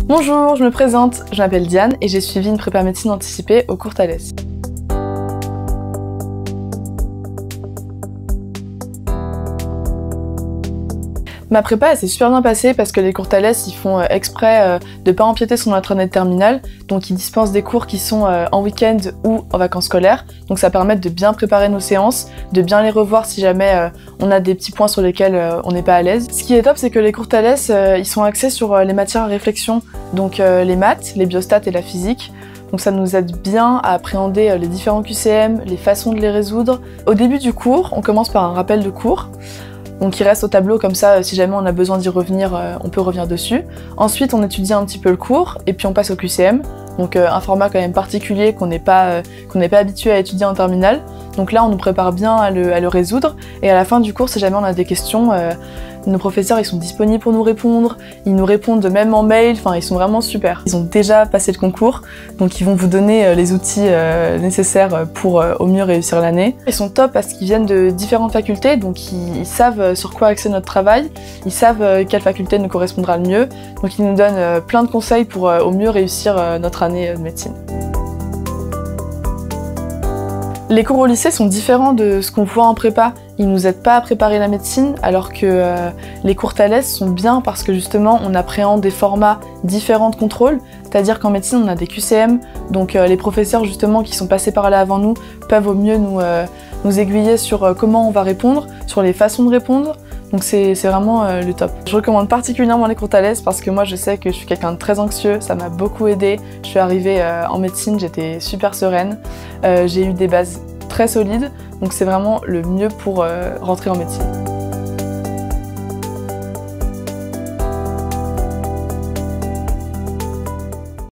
Bonjour, je me présente, je m'appelle Diane et j'ai suivi une prépa médecine anticipée au cours Thalès. Ma prépa elle s'est super bien passée parce que les cours Thalès ils font exprès de pas empiéter sur notre année de terminale, donc ils dispensent des cours qui sont en week-end ou en vacances scolaires, donc ça permet de bien préparer nos séances, de bien les revoir si jamais on a des petits points sur lesquels on n'est pas à l'aise. Ce qui est top c'est que les cours Thalès ils sont axés sur les matières à réflexion, donc les maths, les biostats et la physique. Donc ça nous aide bien à appréhender les différents QCM, les façons de les résoudre. Au début du cours, on commence par un rappel de cours. Donc il reste au tableau comme ça, si jamais on a besoin d'y revenir, on peut revenir dessus. Ensuite on étudie un petit peu le cours et puis on passe au QCM. Donc un format quand même particulier qu'on n'est pas habitué à étudier en terminale. Donc là on nous prépare bien à le résoudre et à la fin du cours si jamais on a des questions, nos professeurs ils sont disponibles pour nous répondre, ils nous répondent même en mail, enfin ils sont vraiment super. Ils ont déjà passé le concours, donc ils vont vous donner les outils nécessaires pour au mieux réussir l'année. Ils sont top parce qu'ils viennent de différentes facultés, donc ils savent sur quoi axer notre travail, ils savent quelle faculté nous correspondra le mieux, donc ils nous donnent plein de conseils pour au mieux réussir notre année de médecine. Les cours au lycée sont différents de ce qu'on voit en prépa. Ils nous aident pas à préparer la médecine, alors que les cours Thalès sont bien parce que justement on appréhende des formats différents de contrôle. C'est-à-dire qu'en médecine on a des QCM, donc les professeurs justement qui sont passés par là avant nous peuvent au mieux nous aiguiller sur comment on va répondre, sur les façons de répondre. Donc c'est vraiment le top. Je recommande particulièrement les cours Thalès parce que moi je sais que je suis quelqu'un de très anxieux, ça m'a beaucoup aidé. Je suis arrivée en médecine, j'étais super sereine, j'ai eu des bases très solides, donc c'est vraiment le mieux pour rentrer en médecine.